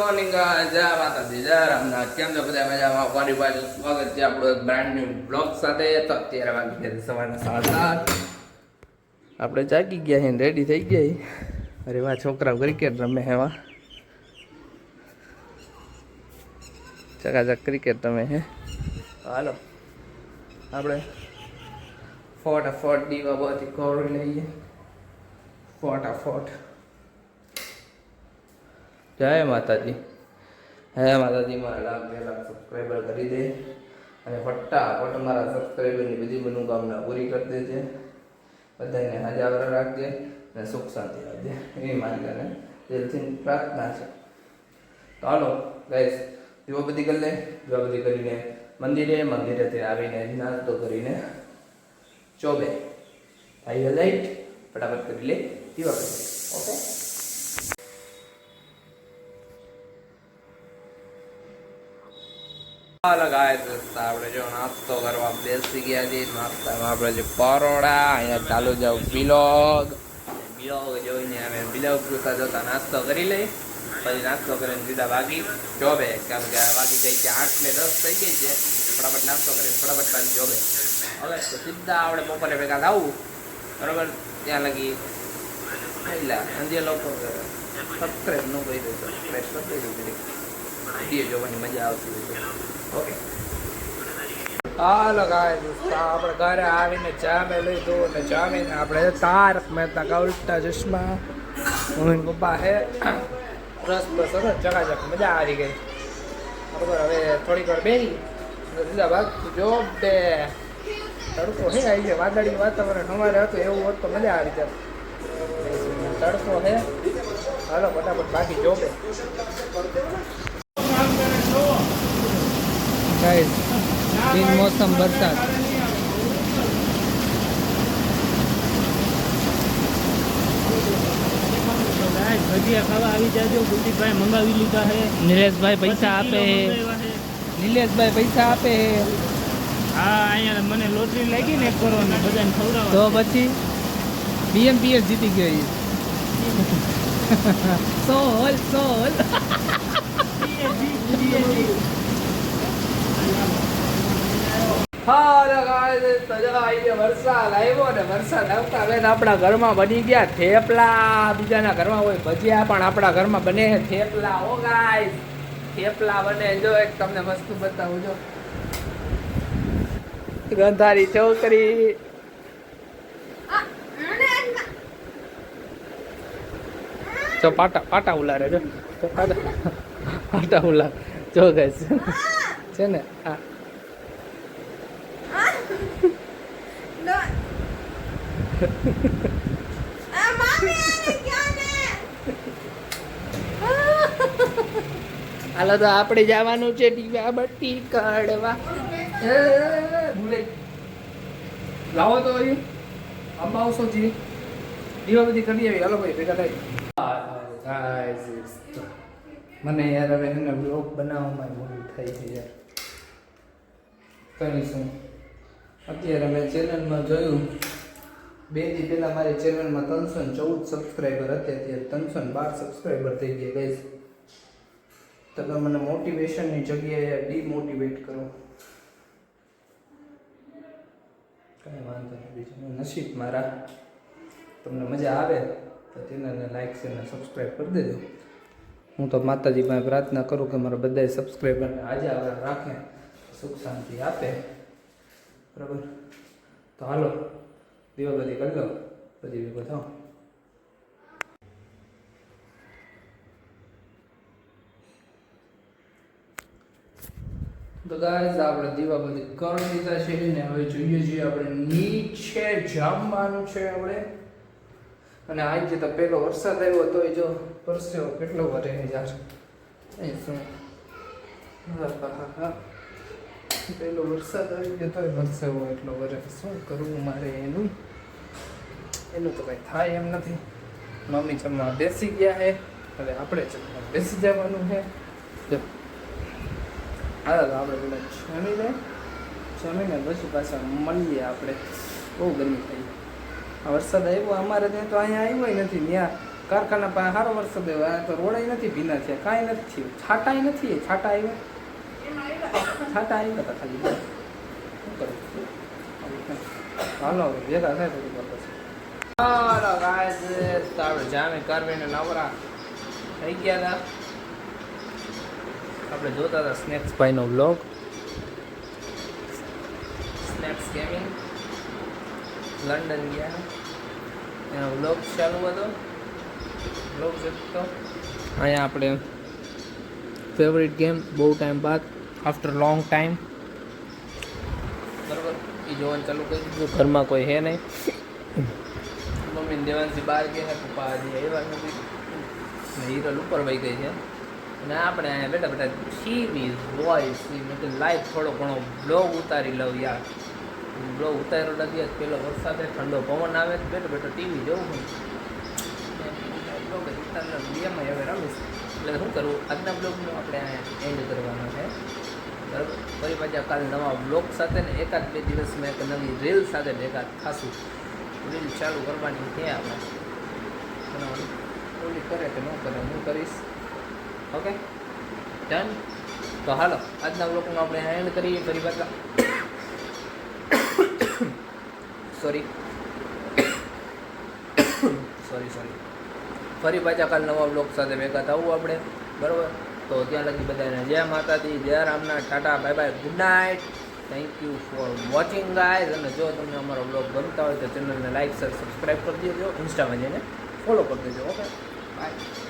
Morning જય માતાજી જય રામનાથ. કેમ છો બધા મજામાં? ફરી પાછું સ્વાગત છે આપણું એક બ્રાન્ડ ન્યુ બ્લોગ સાથે. તો અત્યારે વાગી ગયા સવારના 7:30. આપણે જાગી ગયા છે, રેડી થઈ ગયા. અરે વાહ, છોકરાઓ ક્રિકેટ રમે હે. વાહ, ચકાચક ક્રિકેટ રમે હે. હાલો આપણે ફટાફટ દીવા બધી કરી લઈએ. ફટાફટ જય માતાજી. હે માતાજી, મારા લાખ સબસ્ક્રાઈબર કરી દે અને ફટાફટ મારા સબસ્ક્રાઈબરની બધી મનોકામના પૂરી કરી દેજે. બધાને હાજર રાખજે અને સુખ શાંતિ રાખજે, એવી મારી દિલથી પ્રાર્થના છે. તો હાલો ગાઈસ, દીવાબત્તી કરી લે. દીવાબત્તી કરીને મંદિરેથી આવીને નાસ્તો કરીને ચોબે ભાઈ લાઈટ ફટાફટ કરી લે દીવાબત્તી. ઓકે, આપણે જો નાસ્તો કરવા બેસી ગયા છીએ. નાસ્તામાં આપણે જે પરોડા, અહીંયા ચાલુ જાવ બિલોગ જોઈને અમે બિલોગ જોતા નાસ્તો કરી લઈ. પછી નાસ્તો કરીને સીધા વાગી જોબે, કેમ કે વાગી ગઈ છે 8 ને 10 થઈ ગઈ છે. ફટાફટ નાસ્તો કરીને ફટાફટ પાછી જોબે. હવે તો સીધા આપણે બપોરે ભેગા થવું, બરાબર? ત્યાં લગી અંજે લોકો સબસ્ક્રાઈબ ન કરી દો, સબસ્ક્રાઈબ કરી દો, વિડીયો જોવાની મજા આવતી હોય. ઓકે, હાલો ગાય દોસ્તો, આપણે ઘરે આવીને ચા મેં લીધું ને જામીને આપણે તારક મહેતા કા ઉલ્ટા ચશ્મા મમ્મી પપ્પા હે રસ બસ હતો, ચકાચક મજા આવી ગઈ. બરોબર, હવે થોડીક વાર બેસી સીધા ભાગ જો બે તડકો હે આવી જાય. વાદળી વાતાવરણ અમારે હતું એવું હોત તો મજા આવી જાય. તડકો હે, હાલો ફટાફટ બાકી જોબે. બિન મોસમ વરસાદ. ભજીયા ખાવા આવી જાજો. ગુરદીપભાઈ મંગાવી લીધા છે. નિલેશભાઈ પૈસા આપે. નિલેશભાઈ પૈસા આપે. હા, અહીંયા મને લોટરી લાગી ને 1 કરોડ ને બધાને ખવડાવવા. તો પછી BMPS જીતી ગયો. સોલ વરસાદ આવ્યો ને વરસાદ આવતા હવે આપણા ઘરમાં બની ગયા થેપલા. બીજાના ઘરમાં હોય ભજીયા, પણ આપણા ઘરમાં બને છે થેપલા. ઓ ગાઈસ, થેપલા બને. જો એક તમને વસ્તુ બતાવું. જો ગંધારી છોકરી. જો પાટા ઉલારે. જો પાટા ઉલાર. જો ગાઈસ છે ને આ હાલો તો આપણે જવાનું છે દીવાબત્તી કાઢવા. લાવો તો આંબા આવશો જી, દીવાબત્તી કરી આવી. હાલો ભાઈ ભેગા થાય. મને યાર હવે એને બ્લોગ બનાવવામાં મોડું થાય છે યાર. કરીશું. અત્યારે મેં ચેનલમાં જોયું 2 દી પહેલાં મારી ચેનલમાં 314 સબસ્ક્રાઈબર હતા, અત્યારે 312 સબસ્ક્રાઈબર થઈ ગયા. ગાઈસ, તમે મને મોટિવેશનની જગ્યાએ ડીમોટિવેટ કરો. કાંઈ વાંધો નહીં, બીજું નસીબ મારા. તમને મજા આવે તો ચેનલને લાઈક શેર અને સબસ્ક્રાઈબ કરી દેજો. હું તો માતાજી પાસે પ્રાર્થના કરું કે મારા બધાય સબસ્ક્રાઈબરને આજે રાખે, સુખ શાંતિ આપે. બરાબર, તો હાલો દીવાબત્તી કરી લો, પછી ભેગો થાવ. તો ગાઈસ, આપણે દીવાબત્તી કરી દીધા છે ને હવે જોઈએ છીએ આપણે નીચે જમવાનું છે આપણે. અને આજે તો પહેલો વરસાદ આવ્યો તો જો પરસેવો કેટલો વરે યાર. શું પહેલો વરસાદ આવી ગયો તો પરસેવો એટલો વરે. શું કરવું મારે એનું તો કંઈ થાય એમ નથી. મમ્મી જમવા બેસી ગયા છે, હવે આપણે જમવા બેસી જવાનું છે. જો હાલ આપણે પેલા જમીને પછી પાછા મળીએ આપણે. બહુ ગરમી થઈ. આ વરસાદ આવ્યો અમારે ત્યાં તો અહીંયા આવ્યો નથી. ત્યાં કારખાના પાસે સારો વરસાદ આવ્યો આ તો રોડાઈ નથી ભીના થયા કાંઈ નથી થયું છાંટાઈ નથી છાંટા આવ્યા છાંટા આવ્યા હતા ખાલી બસ. શું કરું હાલો હવે ભેગા થાય થોડી વાર પછી હાલો ગાઈસ તો આપણે જામે કરવીને નવરા થઈ ગયા હતા આપણે જોતા હતા સ્નેક્સ ભાઈનો વ્લોગ સ્નેક્સ ગેમિંગ લંડન ગયા એનો વ્લોગ ચાલુ હતો વ્લોગ જોતો અહીંયા આપણે ફેવરિટ ગેમ બહુ ટાઈમ બાદ આફ્ટર લોંગ ટાઈમ બરાબર એ જોવાનું ચાલુ કરી દીધું ઘરમાં કોઈ હે નહીં મમ્મી દેવાનથી બહાર ગયા છે પપ્પા હજી આવ્યા નથી ને હિરલ ઉપર વહી ગઈ છે અને આપણે અહીંયા બેઠા બેઠા ટીવી વોઇસ મેં તો લાઈવ થોડો ઘણો બ્લોગ ઉતારી લઉં યાર બ્લોગ ઉતાર્યો નથી પેલો વરસાદ ઠંડો પવન આવે બેઠો બેઠો ટીવી જોવું બ્લોગ ઉતારના વિડીયોમાં હવે રમીશ એટલે શું કરવું આજના બ્લોગનું આપણે અહીંયા એન્ડ કરવાનો છે બરાબર ફરી પાછા કાલે નવા બ્લોગ સાથે ને એકાદ બે દિવસમાં એક નવી રીલ સાથે ભેગા થાશું રીલ ચાલુ કરવાની છે આપણે બનાવવાની ઓલી કરે કે ન કરે હું કરીશ ઓકે ડન તો હાલો આજના બ્લોગમાં આપણે એન્ડ કરીએ ફરી પાછા સોરી ફરી પાછા કાલ નવા બ્લોગ સાથે ભેગા થવું આપણે બરાબર તો ત્યાં લગી બધાને જય માતાજી જય રામના Tata bye bye good night thank you for watching guys અને જો તમને અમારો બ્લોગ ગમતા હોય તો ચેનલને લાઈક શેર સબસ્ક્રાઈબ કરી દેજો ઇન્સ્ટામાં જઈને ફોલો કરી દેજો ઓકે બાય